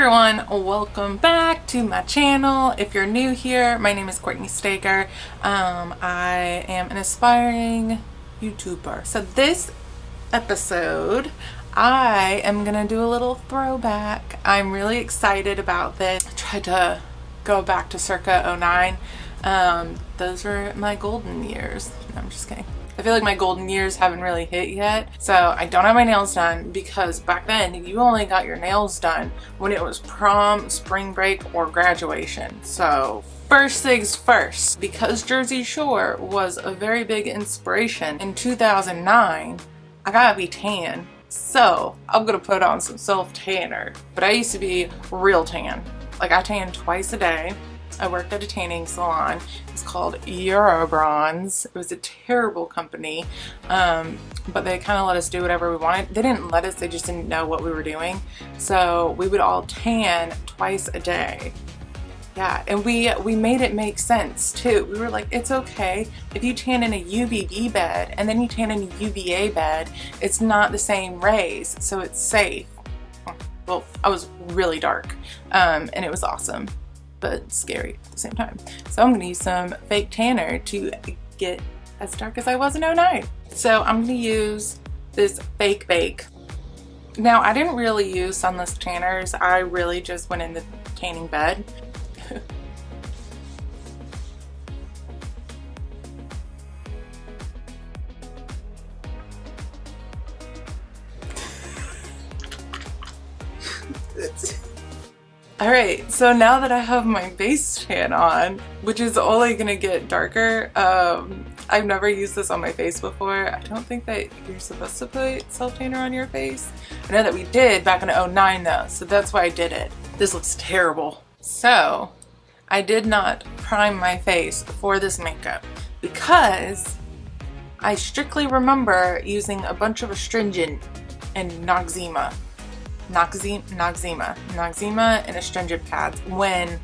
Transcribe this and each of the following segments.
everyone, welcome back to my channel. If you're new here, my name is Courtney Staker. I am an aspiring YouTuber. So this episode, I am gonna do a little throwback. I'm really excited about this. I tried to go back to circa '09. Those were my golden years. No, I'm just kidding. I feel like my golden years haven't really hit yet, so I don't have my nails done because back then you only got your nails done when it was prom, spring break, or graduation. So first things first, because Jersey Shore was a very big inspiration in 2009, I gotta be tan. So I'm gonna put on some self-tanner. But I used to be real tan. Like I tanned twice a day. I worked at a tanning salon. It's called Eurobronze. It was a terrible company, but they kind of let us do whatever we wanted. They didn't let us, they just didn't know what we were doing. So we would all tan twice a day. Yeah, and we made it make sense too. We were like, it's okay if you tan in a UVB bed and then you tan in a UVA bed, it's not the same rays, so it's safe. Well, I was really dark, and it was awesome, but scary at the same time. So I'm gonna use some fake tanner to get as dark as I was in '09. So I'm gonna use this fake bake. Now I didn't really use sunless tanners. I really just went in the tanning bed. Alright, so now that I have my base tan on, which is only gonna get darker, I've never used this on my face before. I don't think that you're supposed to put self-tanner on your face. I know that we did back in '09 though, so that's why I did it. This looks terrible. So, I did not prime my face for this makeup because I strictly remember using a bunch of astringent and Noxzema and astringent pads when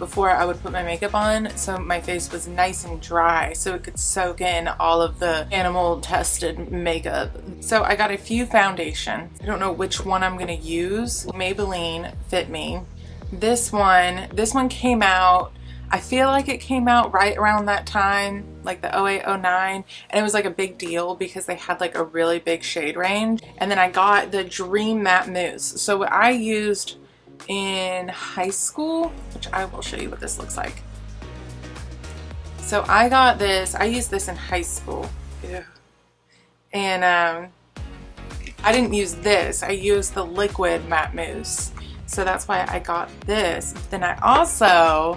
before I would put my makeup on, so my face was nice and dry so it could soak in all of the animal tested makeup. So I got a few foundations. I don't know which one I'm gonna use. Maybelline Fit Me. This one came out, I feel like it came out right around that time, like the '08, '09, and it was like a big deal because they had like a really big shade range. And then I got the Dream Matte Mousse. So what I used in high school, which I will show you what this looks like. So I got this, I used this in high school. Ew. And I didn't use this, I used the liquid matte mousse. So that's why I got this. Then I also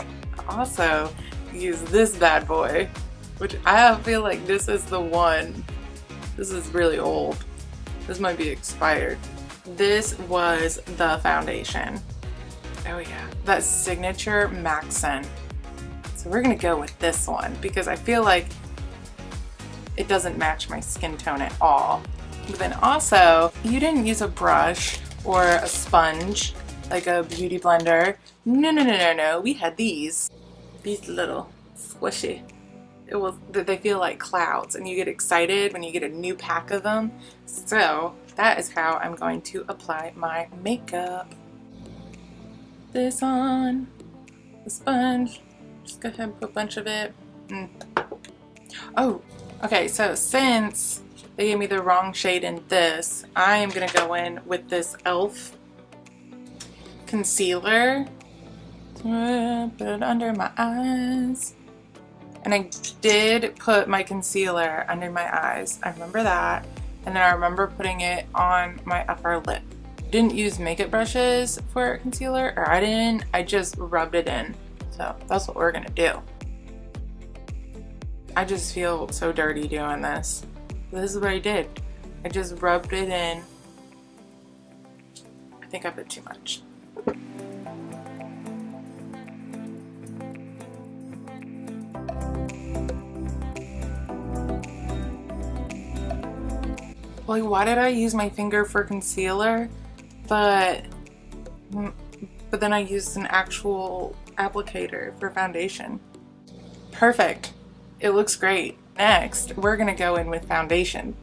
use this bad boy, which I feel like this is the one. This is really old. This might be expired. This was the foundation. Oh yeah, that Signature Maxen. So we're gonna go with this one because I feel like it doesn't match my skin tone at all. But then also, you didn't use a brush or a sponge, like a beauty blender. No. We had these little squishy. They feel like clouds and you get excited when you get a new pack of them. So that is how I'm going to apply my makeup. This on the sponge. Just go ahead and put a bunch of it. Oh, okay, so since they gave me the wrong shade in this, I am gonna go in with this e.l.f. concealer. Put it under my eyes. And I did put my concealer under my eyes. I remember that. And then I remember putting it on my upper lip. Didn't use makeup brushes for concealer, or I didn't. I just rubbed it in. So that's what we're gonna do. I just feel so dirty doing this. This is what I did. I just rubbed it in. I think I put too much. Like, why did I use my finger for concealer, but then I used an actual applicator for foundation? Perfect. It looks great. Next, we're gonna go in with foundation.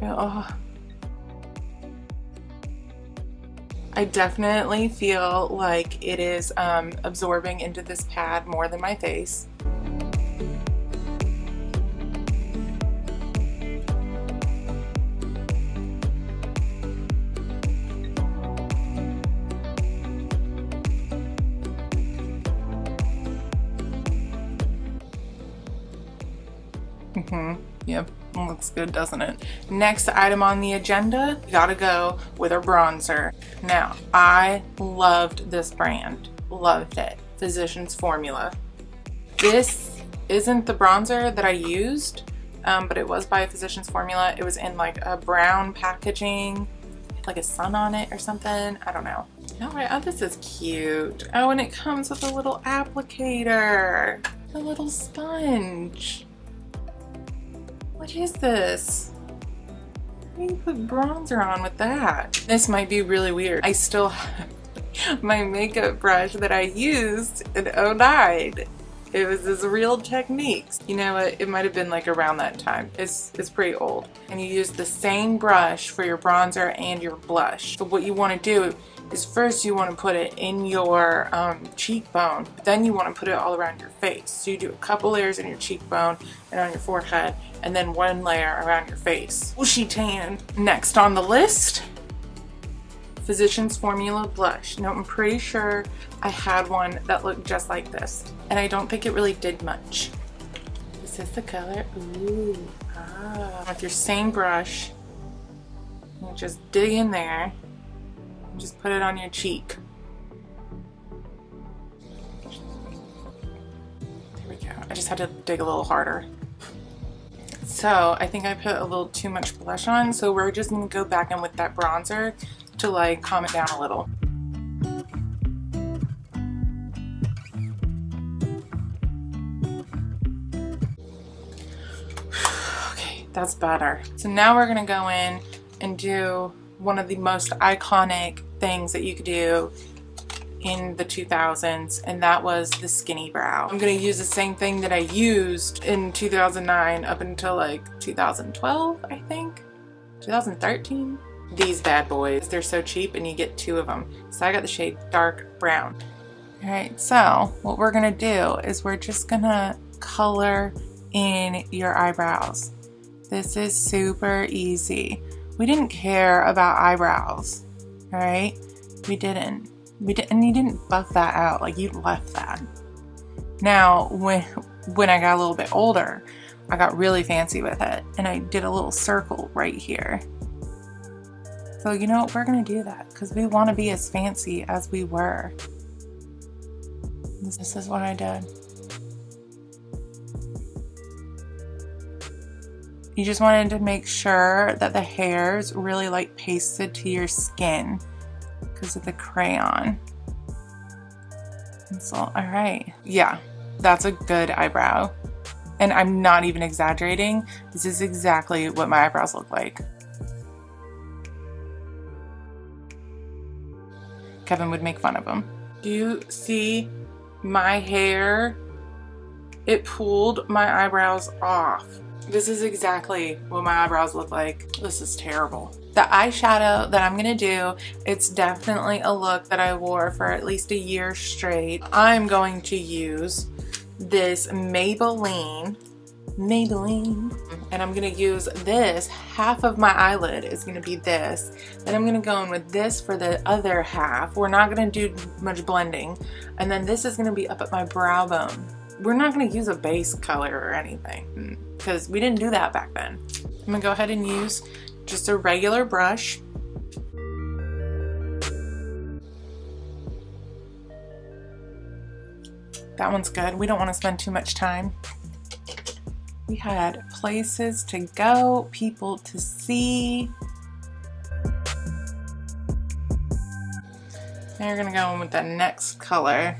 Oh. I definitely feel like it is absorbing into this pad more than my face. Yep, looks good, doesn't it? Next item on the agenda, gotta go with our bronzer. Now, I loved this brand. Loved it. Physicians Formula. This isn't the bronzer that I used, but it was by Physicians Formula. It was in like a brown packaging, like a sun on it or something. I don't know. Alright, oh, this is cute. Oh, and it comes with a little applicator. A little sponge. What is this? How do you put bronzer on with that? This might be really weird. I still have my makeup brush that I used in '09. It was this Real Techniques. You know what? It might have been like around that time. It's pretty old. And you use the same brush for your bronzer and your blush. So what you want to do is first you want to put it in your cheekbone, but then you want to put it all around your face. So you do a couple layers in your cheekbone and on your forehead, and then one layer around your face. Bushy tan. Next on the list, Physicians Formula blush. Now I'm pretty sure I had one that looked just like this, and I don't think it really did much. This is the color. Ooh, ah. With your same brush, you just dig in there. Just put it on your cheek. There we go. I just had to dig a little harder. So I think I put a little too much blush on, so we're just gonna go back in with that bronzer to like calm it down a little. Okay, that's better. So now we're gonna go in and do one of the most iconic things that you could do in the 2000s, and that was the skinny brow. I'm gonna use the same thing that I used in 2009 up until like 2012, I think, 2013. These bad boys, they're so cheap and you get two of them. So I got the shade dark brown. All right, so what we're gonna do is we're just gonna color in your eyebrows. This is super easy. We didn't care about eyebrows, all right? We didn't. And you didn't buff that out, like you left that. Now, when I got a little bit older, I got really fancy with it, and I did a little circle right here. So you know what, we're gonna do that because we want to be as fancy as we were. This is what I did. You just wanted to make sure that the hairs really like pasted to your skin because of the crayon. And so, all right. Yeah, that's a good eyebrow. And I'm not even exaggerating. This is exactly what my eyebrows look like. Kevin would make fun of them. Do you see my hair? It pulled my eyebrows off. This is exactly what my eyebrows look like. This is terrible. The eyeshadow that I'm gonna do, it's definitely a look that I wore for at least a year straight. I'm going to use this Maybelline, and I'm gonna use this. Half of my eyelid is gonna be this. Then I'm gonna go in with this for the other half. We're not gonna do much blending. And then this is gonna be up at my brow bone. We're not gonna use a base color or anything because we didn't do that back then. I'm gonna go ahead and use just a regular brush. That one's good. We don't want to spend too much time. We had places to go, people to see. Now you're gonna go in with the next color.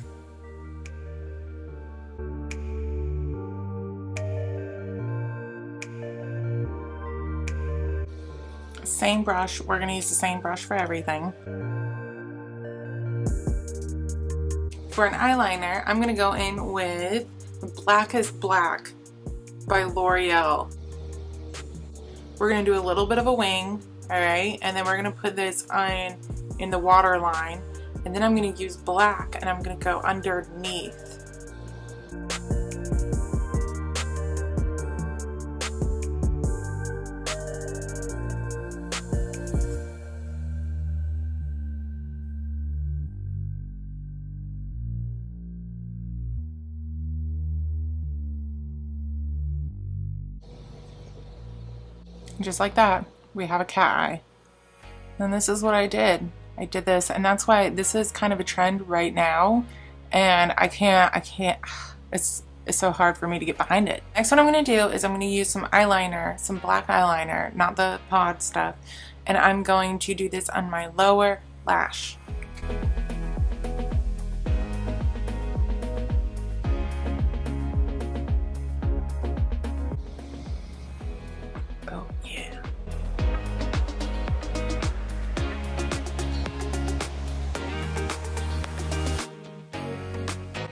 Same brush. We're gonna use the same brush for everything. For an eyeliner, I'm gonna go in with Blackest Black by L'Oreal. We're gonna do a little bit of a wing, all right? And then we're gonna put this on in the waterline, and then I'm going to use black and I'm going to go underneath. Just like that, we have a cat eye. And this is what I did. I did this, and that's why this is kind of a trend right now, and I can't, it's so hard for me to get behind it. Next, what I'm going to do is I'm going to use some eyeliner, some black eyeliner, not the pod stuff, and I'm going to do this on my lower lash. Oh yeah.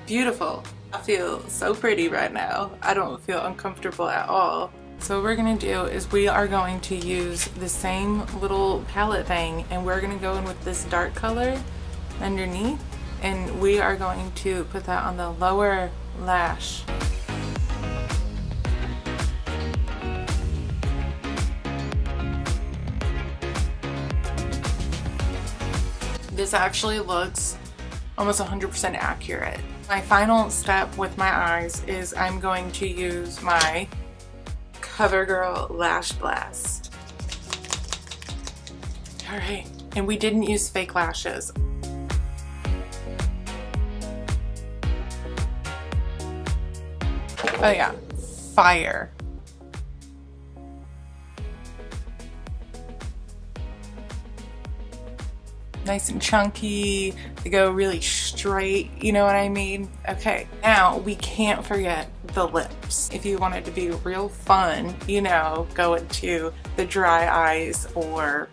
Beautiful. I feel so pretty right now. I don't feel uncomfortable at all. So what we're gonna do is we are going to use the same little palette thing, and we're gonna go in with this dark color underneath, and we are going to put that on the lower lash. This actually looks almost 100% accurate. My final step with my eyes is I'm going to use my CoverGirl Lash Blast. Alright, and we didn't use fake lashes. Oh yeah, fire. Nice and chunky, they go really straight, you know what I mean? Okay, now we can't forget the lips. If you want it to be real fun, you know, go into the dry eyes or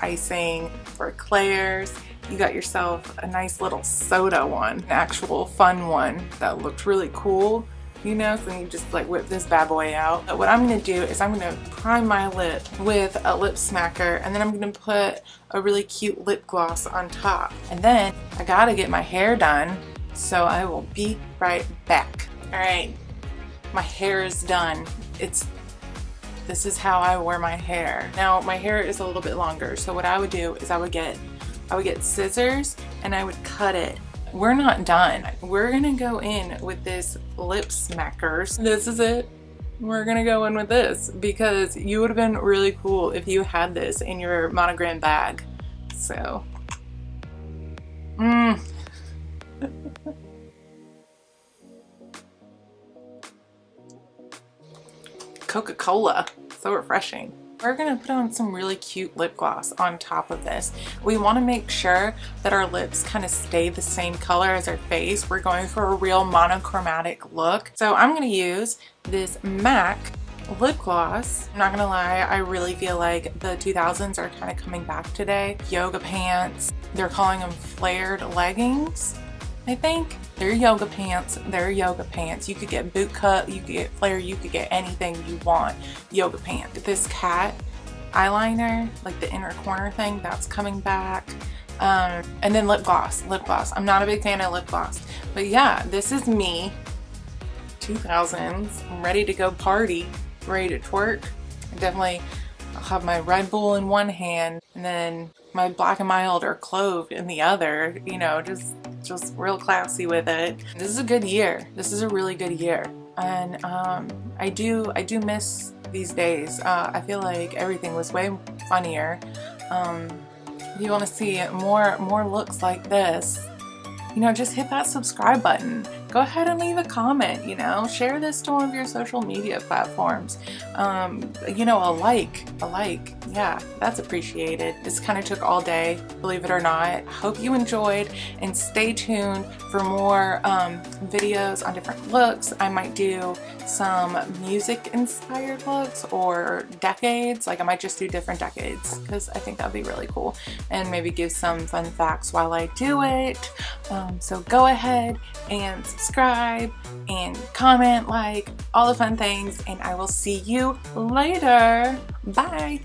icing or eclairs. You got yourself a nice little soda one, an actual fun one that looked really cool. You know, so you just like whip this bad boy out. But what I'm gonna do is I'm gonna prime my lip with a lip smacker, and then I'm gonna put a really cute lip gloss on top. And then I gotta get my hair done, so I will be right back. All right, my hair is done. This is how I wear my hair. Now my hair is a little bit longer, so what I would do is I would get scissors and I would cut it. We're not done. We're gonna go in with this lip smackers. This is it. We're gonna go in with this because you would have been really cool if you had this in your monogram bag. So, Coca-Cola, so refreshing. We're gonna put on some really cute lip gloss on top of this. We wanna make sure that our lips kind of stay the same color as our face. We're going for a real monochromatic look. So I'm gonna use this MAC lip gloss. I'm not gonna lie, I really feel like the 2000s are kind of coming back today. Yoga pants, they're calling them flared leggings, I think. They're yoga pants, they're yoga pants. You could get boot cut, you could get flare, you could get anything you want. Yoga pants. This cat eyeliner, like the inner corner thing, that's coming back. And then lip gloss. I'm not a big fan of lip gloss. But yeah, this is me, 2000s. I'm ready to go party, ready to twerk. I definitely have my Red Bull in one hand and then my Black and Mild or Clove in the other, you know, just real classy with it. This is a good year. This is a really good year. And I do miss these days. I feel like everything was way funnier. If you want to see more looks like this, you know, just hit that subscribe button. Go ahead and leave a comment, you know, share this to one of your social media platforms. You know, a like, yeah, that's appreciated. This kind of took all day, believe it or not. Hope you enjoyed, and stay tuned for more videos on different looks. I might do some music inspired looks or decades, like I might just do different decades because I think that'd be really cool, and maybe give some fun facts while I do it. So go ahead and subscribe and comment, like, all the fun things, and I will see you later. Bye.